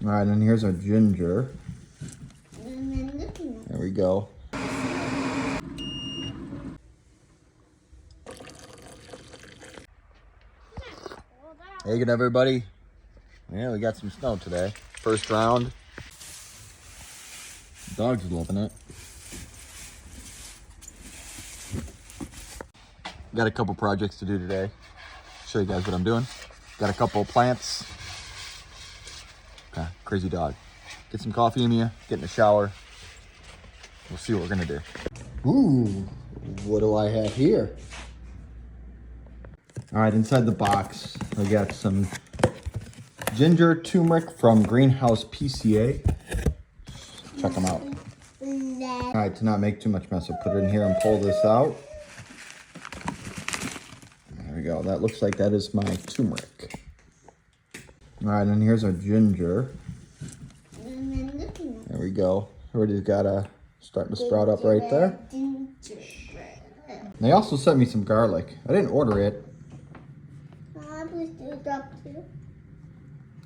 All right, and here's our ginger. There we go. Hey again, everybody. Yeah, we got some snow today. First round. Dogs are loving it. Got a couple projects to do today. Show you guys what I'm doing. Got a couple plants. Okay, crazy dog. Get some coffee in you, get in the shower. We'll see what we're gonna do. Ooh, what do I have here? All right, inside the box, I got some ginger turmeric from Greenhouse PCA. Check them out. All right, to not make too much mess, I'll put it in here and pull this out. There we go. That looks like that is my turmeric. All right, and here's our ginger. There we go. Already got a starting to sprout up right there. They also sent me some garlic. I didn't order it.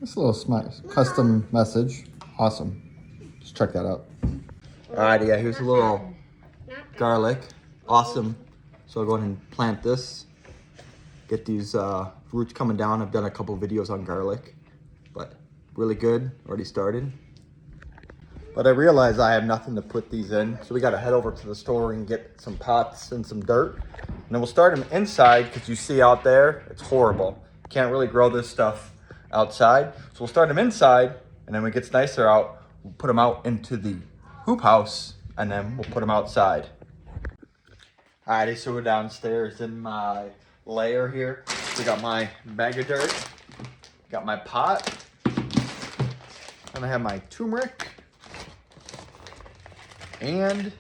It's a little custom message. Awesome. Just check that out. Alright, yeah, here's a little garlic. Awesome. So I'll go ahead and plant this. Get these roots coming down. I've done a couple videos on garlic, but really good. Already started. But I realized I have nothing to put these in, so we got to head over to the store and get some pots and some dirt. And then we'll start them inside, because you see out there, it's horrible. Can't really grow this stuff outside. So we'll start them inside, and then when it gets nicer out, we'll put them out into the hoop house, and then we'll put them outside. Alrighty, so we're downstairs in my layer here. We got my bag of dirt, got my pot, and I have my turmeric, and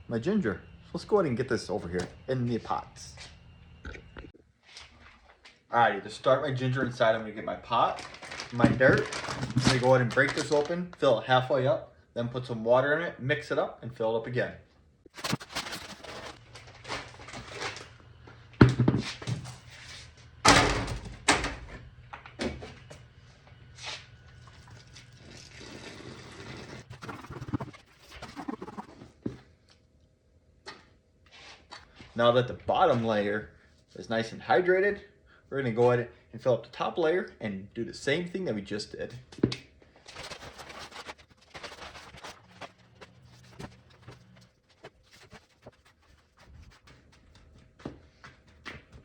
my ginger. So let's go ahead and get this over here in the pots. Alrighty, to start my ginger inside, I'm gonna get my pot, my dirt. I'm gonna go ahead and break this open, fill it halfway up, then put some water in it, mix it up, and fill it up again. Now that the bottom layer is nice and hydrated, we're gonna go ahead and fill up the top layer and do the same thing that we just did.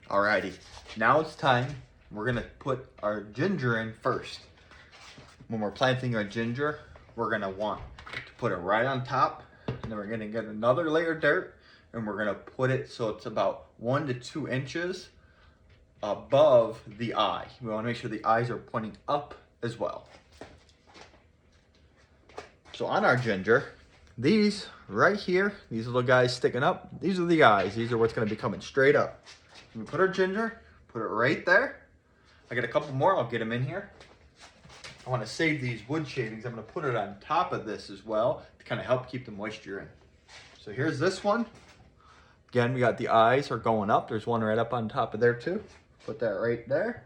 Alrighty, now it's time. We're gonna put our ginger in first. When we're planting our ginger, we're gonna want to put it right on top, and then we're gonna get another layer of dirt, and we're gonna put it so it's about 1 to 2 inches above the eye. We wanna make sure the eyes are pointing up as well. So on our ginger, these right here, these little guys sticking up, these are the eyes. These are what's gonna be coming straight up. We put our ginger, put it right there. I got a couple more, I'll get them in here. I wanna save these wood shavings. I'm gonna put it on top of this as well to kind of help keep the moisture in. So here's this one. Again, we got the eyes are going up. There's one right up on top of there too. Put that right there.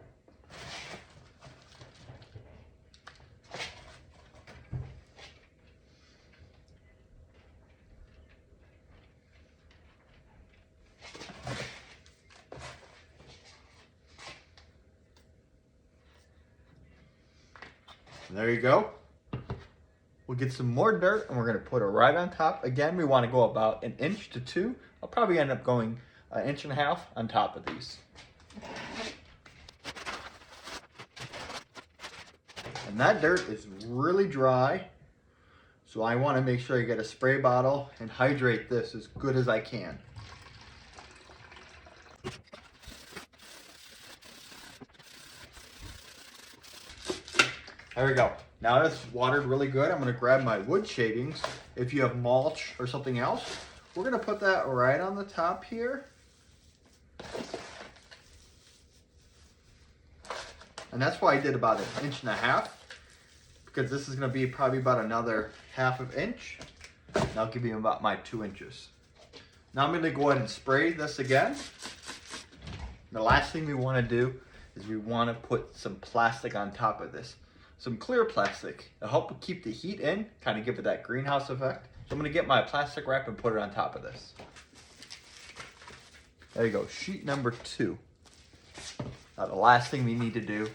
There you go. We'll get some more dirt and we're gonna put it right on top. Again, we wanna go about 1 inch to 2. I'll probably end up going 1.5 inches on top of these. And that dirt is really dry, so I wanna make sure I get a spray bottle and hydrate this as good as I can. There we go. Now it's watered really good. I'm gonna grab my wood shavings. If you have mulch or something else, we're gonna put that right on the top here. And that's why I did about 1.5 inches, because this is gonna be probably about another 1/2 inch. And I'll give you about my 2 inches. Now I'm gonna go ahead and spray this again. The last thing we wanna do is we wanna put some plastic on top of this. some clear plastic to help keep the heat in, kind of give it that greenhouse effect. So I'm gonna get my plastic wrap and put it on top of this. There you go, sheet number 2. Now the last thing we need to do,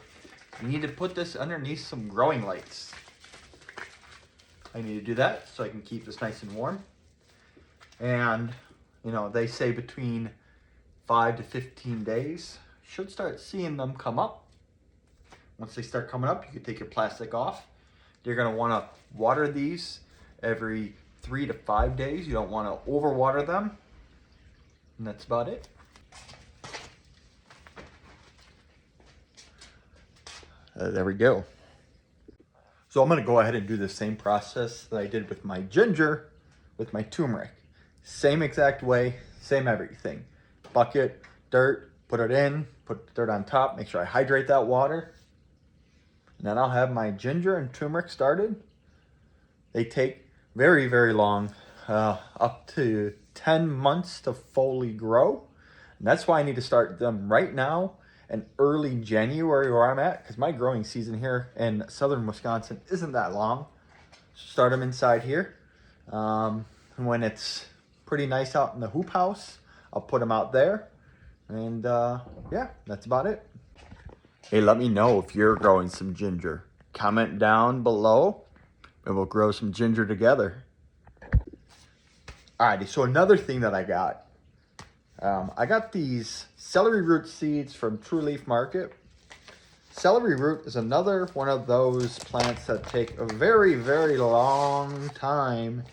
we need to put this underneath some growing lights. I need to do that so I can keep this nice and warm. And, you know, they say between 5 to 15 days, should start seeing them come up. Once they start coming up, you can take your plastic off. You're gonna wanna water these every 3 to 5 days. You don't wanna overwater them. And that's about it. There we go. So I'm gonna go ahead and do the same process that I did with my ginger, with my turmeric. Same exact way, same everything. Bucket, dirt, put it in, put the dirt on top, make sure I hydrate that water. And then I'll have my ginger and turmeric started. They take very, very long, up to 10 months to fully grow. And that's why I need to start them right now in early January where I'm at, because my growing season here in southern Wisconsin isn't that long. Start them inside here. When it's pretty nice out in the hoop house, I'll put them out there. And yeah, that's about it. Hey, let me know if you're growing some ginger. Comment down below and we'll grow some ginger together. Alrighty, so another thing that I got these celery root seeds from True Leaf Market. Celery root is another one of those plants that take a very, very long time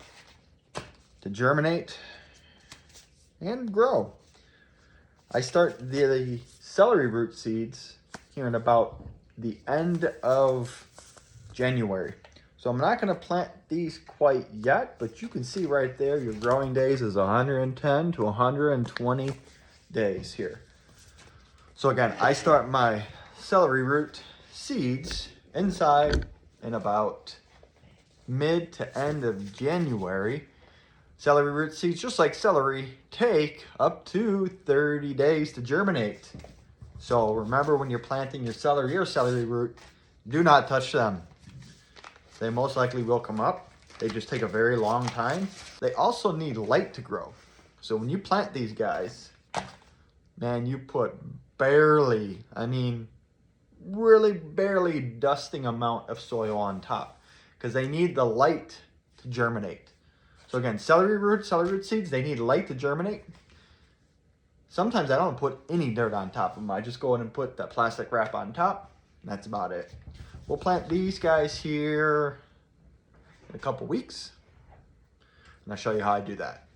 to germinate and grow. I start the celery root seeds here in about the end of January. So I'm not gonna plant these quite yet, but you can see right there, your growing days is 110 to 120 days here. So again, I start my celery root seeds inside in about mid to end of January. Celery root seeds, just like celery, take up to 30 days to germinate. So remember, when you're planting your celery or celery root, do not touch them. They most likely will come up. They just take a very long time. They also need light to grow. So when you plant these guys, man, you put barely, I mean, really barely dusting amount of soil on top because they need the light to germinate. So again, celery root seeds, they need light to germinate. Sometimes I don't put any dirt on top of them. I just go in and put that plastic wrap on top. And that's about it. We'll plant these guys here in a couple weeks. And I'll show you how I do that.